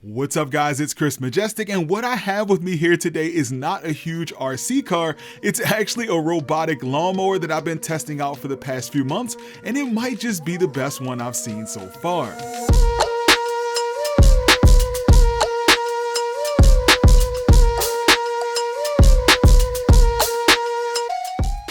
What's up guys, it's Chris Majestic, and what I have with me here today is not a huge RC car, it's actually a robotic lawnmower that I've been testing out for the past few months, and it might just be the best one I've seen so far.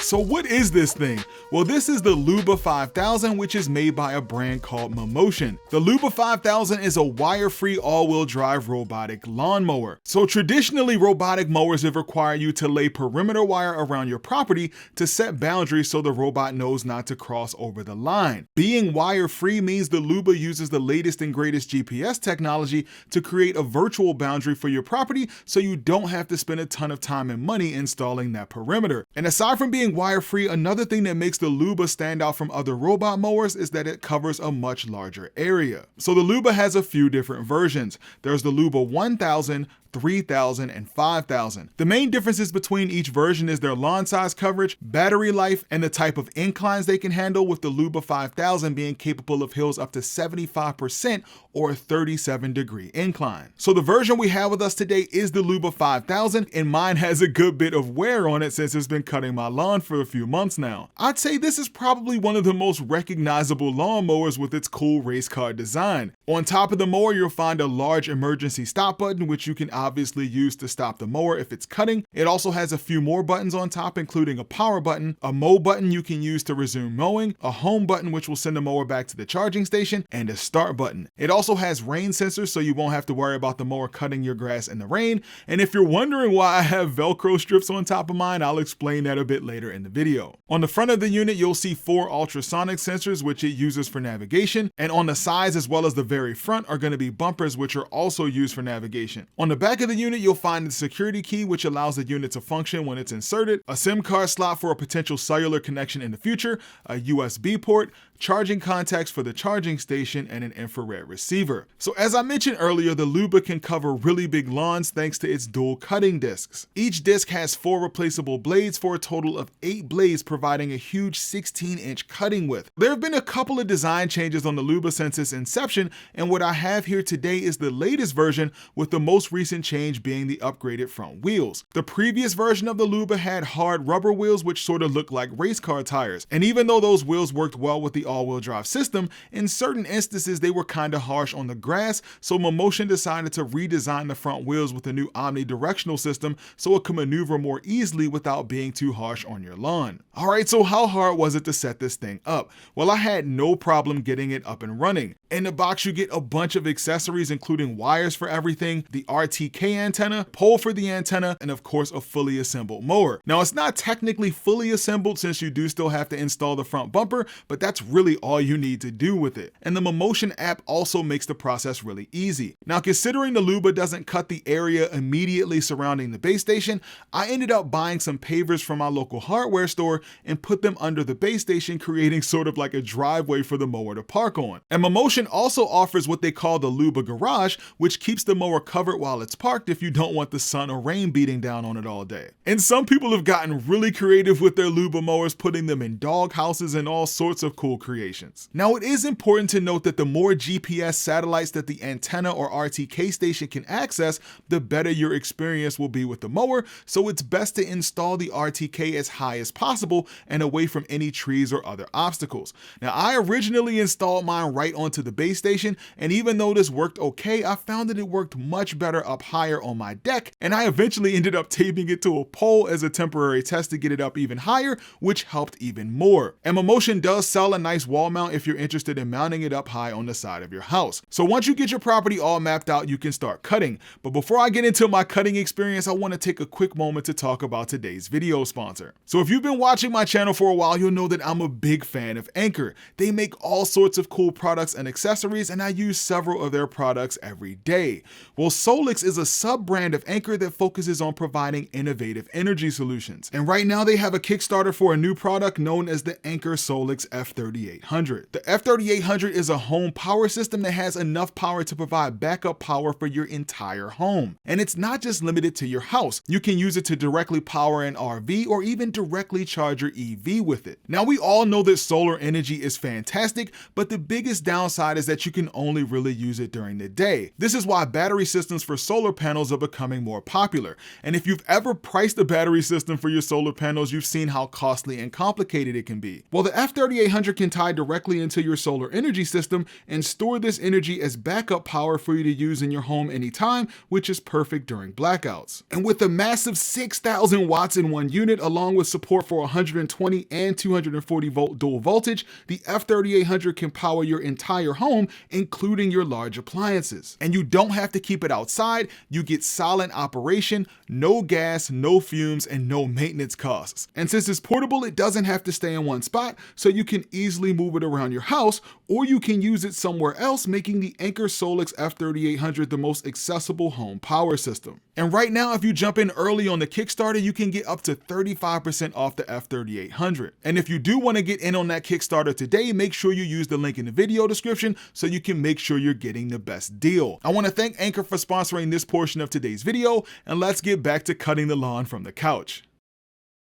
So what is this thing? Well, this is the Luba 5000, which is made by a brand called Mammotion. The Luba 5000 is a wire-free all-wheel drive robotic lawnmower. So traditionally, robotic mowers have required you to lay perimeter wire around your property to set boundaries so the robot knows not to cross over the line. Being wire-free means the Luba uses the latest and greatest GPS technology to create a virtual boundary for your property so you don't have to spend a ton of time and money installing that perimeter. And aside from being wire-free, another thing that makes the Luba stand out from other robot mowers is that it covers a much larger area. So the Luba has a few different versions. There's the Luba 1000, 3000, and 5000. The main differences between each version is their lawn size coverage, battery life, and the type of inclines they can handle, with the Luba 5000 being capable of hills up to 75% or a 37-degree incline. So the version we have with us today is the Luba 5000, and mine has a good bit of wear on it since it's been cutting my lawn for a few months now. I'd say this is probably one of the most recognizable lawnmowers with its cool race car design. On top of the mower, you'll find a large emergency stop button, which you can obviously use to stop the mower if it's cutting. It also has a few more buttons on top, including a power button, a mow button you can use to resume mowing, a home button which will send the mower back to the charging station, and a start button. It also has rain sensors so you won't have to worry about the mower cutting your grass in the rain. And if you're wondering why I have Velcro strips on top of mine, I'll explain that a bit later in the video. On the front of the unit, you'll see 4 ultrasonic sensors which it uses for navigation, and on the sides as well as the very front are going to be bumpers which are also used for navigation. On the back of the unit, you'll find the security key which allows the unit to function when it's inserted, a SIM card slot for a potential cellular connection in the future, a USB port, charging contacts for the charging station, and an infrared receiver. So as I mentioned earlier, the Luba can cover really big lawns thanks to its dual cutting discs. Each disc has 4 replaceable blades for a total of 8 blades, providing a huge 16-inch cutting width. There have been a couple of design changes on the Luba since its inception, and what I have here today is the latest version, with the most recent change being the upgraded front wheels. The previous version of the Luba had hard rubber wheels which sort of looked like race car tires, and even though those wheels worked well with the all-wheel drive system, in certain instances they were kind of harsh on the grass, so Mammotion decided to redesign the front wheels with a new omnidirectional system so it could maneuver more easily without being too harsh on your lawn. Alright, so how hard was it to set this thing up? Well, I had no problem getting it up and running. In the box you get a bunch of accessories including wires for everything, the RTK antenna, pole for the antenna, and of course a fully assembled mower. Now it's not technically fully assembled since you do still have to install the front bumper, but that's really all you need to do with it. And the Mammotion app also makes the process really easy. Now considering the Luba doesn't cut the area immediately surrounding the base station, I ended up buying some pavers from my local hardware store and put them under the base station, creating sort of like a driveway for the mower to park on. And Mammotion also offers what they call the Luba Garage, which keeps the mower covered while it's parked if you don't want the sun or rain beating down on it all day. And some people have gotten really creative with their Luba mowers, putting them in dog houses and all sorts of cool creations. Now it is important to note that the more GPS satellites that the antenna or RTK station can access, the better your experience will be with the mower, so it's best to install the RTK as high as possible and away from any trees or other obstacles. Now I originally installed mine right onto the base station, and even though this worked okay, I found that it worked much better up higher on my deck, and I eventually ended up taping it to a pole as a temporary test to get it up even higher, which helped even more. And Mammotion does sell a nice wall mount if you're interested in mounting it up high on the side of your house. So once you get your property all mapped out, you can start cutting. But before I get into my cutting experience, I want to take a quick moment to talk about today's video sponsor. So if you've been watching my channel for a while, you'll know that I'm a big fan of Anchor. They make all sorts of cool products and accessories, and I use several of their products every day. Well, Solix is a sub-brand of Anchor that focuses on providing innovative energy solutions. And right now they have a Kickstarter for a new product known as the Anchor Solix F3800. The F3800 is a home power system that has enough power to provide backup power for your entire home. And it's not just limited to your house. You can use it to directly power an RV or even directly charge your EV with it. Now we all know that solar energy is fantastic, but the biggest downside downside is that you can only really use it during the day. This is why battery systems for solar panels are becoming more popular. And if you've ever priced a battery system for your solar panels, you've seen how costly and complicated it can be. Well, the F3800 can tie directly into your solar energy system and store this energy as backup power for you to use in your home anytime, which is perfect during blackouts. And with a massive 6,000 watts in one unit, along with support for 120 and 240 volt dual voltage, the F3800 can power your entire home, including your large appliances. And you don't have to keep it outside. You get silent operation, no gas, no fumes, and no maintenance costs. And since it's portable, it doesn't have to stay in one spot, so you can easily move it around your house, or you can use it somewhere else, making the Anker Solix F3800 the most accessible home power system. And right now, if you jump in early on the Kickstarter, you can get up to 35% off the F3800. And if you do want to get in on that Kickstarter today, make sure you use the link in the video description so you can make sure you're getting the best deal. I want to thank Anker for sponsoring this portion of today's video, and let's get back to cutting the lawn from the couch.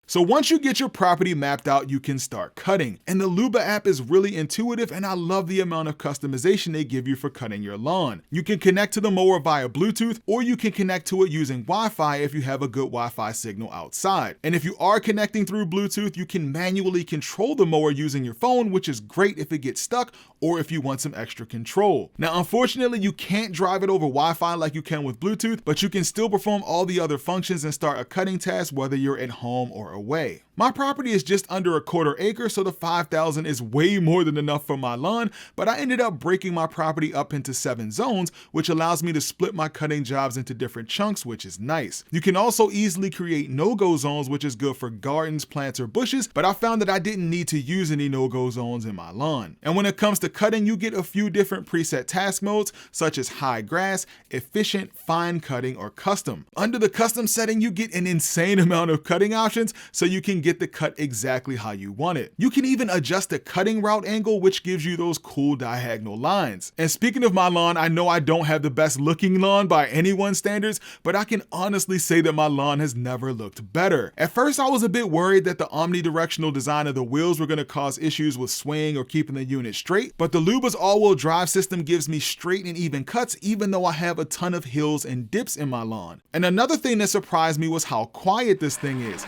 So once you get your property mapped out, you can start cutting. And the Luba app is really intuitive, and I love the amount of customization they give you for cutting your lawn. You can connect to the mower via Bluetooth, or you can connect to it using Wi-Fi if you have a good Wi-Fi signal outside. And if you are connecting through Bluetooth, you can manually control the mower using your phone, which is great if it gets stuck or if you want some extra control. Now, unfortunately, you can't drive it over Wi-Fi like you can with Bluetooth, but you can still perform all the other functions and start a cutting task whether you're at home or away. My property is just under a quarter acre, so the 5,000 is way more than enough for my lawn, but I ended up breaking my property up into 7 zones, which allows me to split my cutting jobs into different chunks, which is nice. You can also easily create no-go zones, which is good for gardens, plants, or bushes, but I found that I didn't need to use any no-go zones in my lawn. And when it comes to cutting, you get a few different preset task modes, such as high grass, efficient, fine cutting, or custom. Under the custom setting, you get an insane amount of cutting options, so you can get the cut exactly how you want it. You can even adjust the cutting route angle, which gives you those cool diagonal lines. And speaking of my lawn, I know I don't have the best looking lawn by anyone's standards, but I can honestly say that my lawn has never looked better. At first, I was a bit worried that the omnidirectional design of the wheels were going to cause issues with swaying or keeping the unit straight, but the Luba's all-wheel drive system gives me straight and even cuts, even though I have a ton of hills and dips in my lawn. And another thing that surprised me was how quiet this thing is.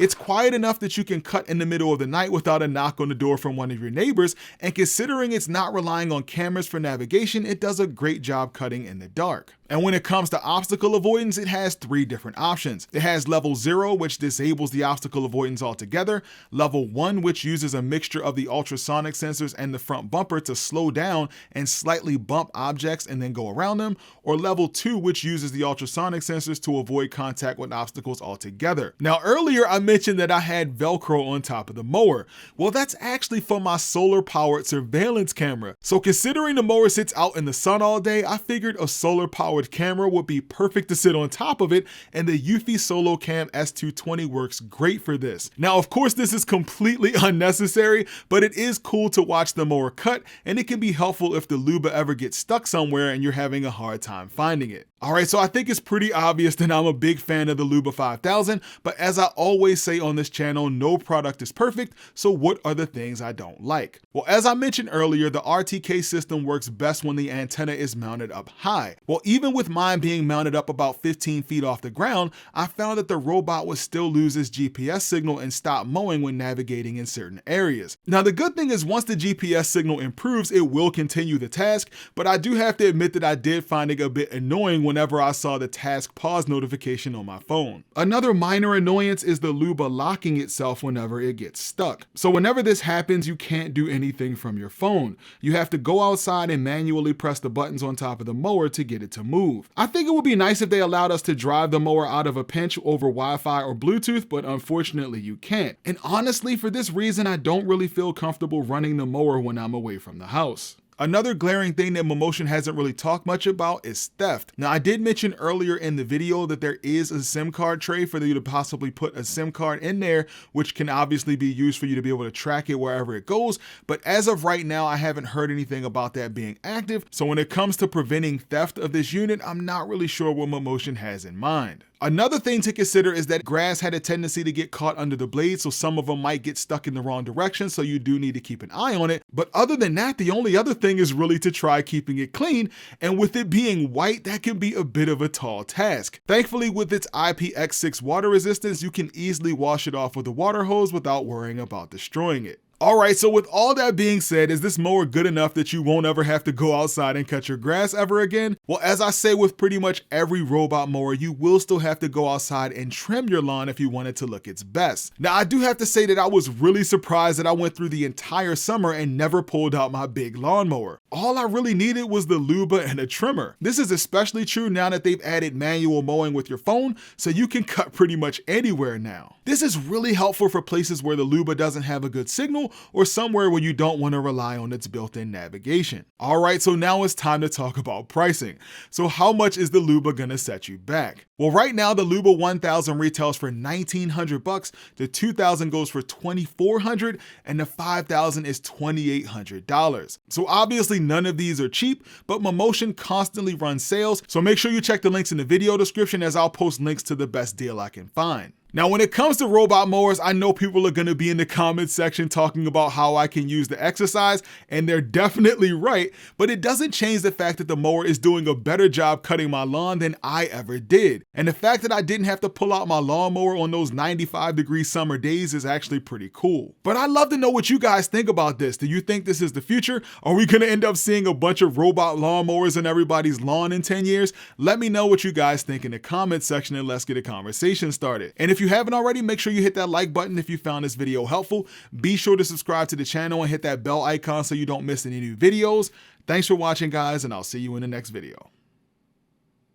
It's quiet enough that you can cut in the middle of the night without a knock on the door from one of your neighbors, and considering it's not relying on cameras for navigation, it does a great job cutting in the dark. And when it comes to obstacle avoidance, it has 3 different options. It has level 0, which disables the obstacle avoidance altogether, level 1, which uses a mixture of the ultrasonic sensors and the front bumper to slow down and slightly bump objects and then go around them, or level 2, which uses the ultrasonic sensors to avoid contact with obstacles altogether. Now, earlier I mentioned that I had Velcro on top of the mower. Well, that's actually for my solar-powered surveillance camera. So considering the mower sits out in the sun all day, I figured a solar-powered camera would be perfect to sit on top of it, and the Eufy Solo Cam S220 works great for this. Now, of course, this is completely unnecessary, but it is cool to watch the mower cut, and it can be helpful if the Luba ever gets stuck somewhere and you're having a hard time finding it. Alright, so I think it's pretty obvious that I'm a big fan of the Luba 5000, but as I always say on this channel, no product is perfect, so what are the things I don't like? Well, as I mentioned earlier, the RTK system works best when the antenna is mounted up high. Well, even with mine being mounted up about 15 feet off the ground, I found that the robot would still lose its GPS signal and stop mowing when navigating in certain areas. Now, the good thing is once the GPS signal improves, it will continue the task, but I do have to admit that I did find it a bit annoying whenever I saw the task pause notification on my phone. Another minor annoyance is the Luba locking itself whenever it gets stuck. So whenever this happens, you can't do anything from your phone. You have to go outside and manually press the buttons on top of the mower to get it to move. I think it would be nice if they allowed us to drive the mower out of a pinch over Wi-Fi or Bluetooth, but unfortunately you can't. And honestly, for this reason, I don't really feel comfortable running the mower when I'm away from the house. Another glaring thing that Mammotion hasn't really talked much about is theft. Now, I did mention earlier in the video that there is a SIM card tray for you to possibly put a SIM card in there, which can obviously be used for you to be able to track it wherever it goes. But as of right now, I haven't heard anything about that being active. So when it comes to preventing theft of this unit, I'm not really sure what Mammotion has in mind. Another thing to consider is that grass had a tendency to get caught under the blade, so some of them might get stuck in the wrong direction, so you do need to keep an eye on it. But other than that, the only other thing is really to try keeping it clean, and with it being white, that can be a bit of a tall task. Thankfully, with its IPX6 water resistance, you can easily wash it off with a water hose without worrying about destroying it. Alright, so with all that being said, is this mower good enough that you won't ever have to go outside and cut your grass ever again? Well, as I say with pretty much every robot mower, you will still have to go outside and trim your lawn if you want it to look its best. Now, I do have to say that I was really surprised that I went through the entire summer and never pulled out my big lawnmower. All I really needed was the Luba and a trimmer. This is especially true now that they've added manual mowing with your phone, so you can cut pretty much anywhere now. This is really helpful for places where the Luba doesn't have a good signal or somewhere where you don't want to rely on its built-in navigation. Alright, so now it's time to talk about pricing. So how much is the Luba gonna set you back? Well, right now the Luba 1000 retails for $1,900, the 2000 goes for $2,400, and the 5000 is $2,800. So obviously none of these are cheap, but Mammotion constantly runs sales, so make sure you check the links in the video description as I'll post links to the best deal I can find. Now, when it comes to robot mowers, I know people are going to be in the comments section talking about how I can use the exercise, and they're definitely right, but it doesn't change the fact that the mower is doing a better job cutting my lawn than I ever did. And the fact that I didn't have to pull out my lawnmower on those 95-degree summer days is actually pretty cool. But I'd love to know what you guys think about this. Do you think this is the future? Are we going to end up seeing a bunch of robot lawnmowers in everybody's lawn in 10 years? Let me know what you guys think in the comments section and let's get a conversation started. And if you haven't already, make sure you hit that like button if you found this video helpful. Be sure to subscribe to the channel and hit that bell icon so you don't miss any new videos. Thanks for watching, guys, and I'll see you in the next video.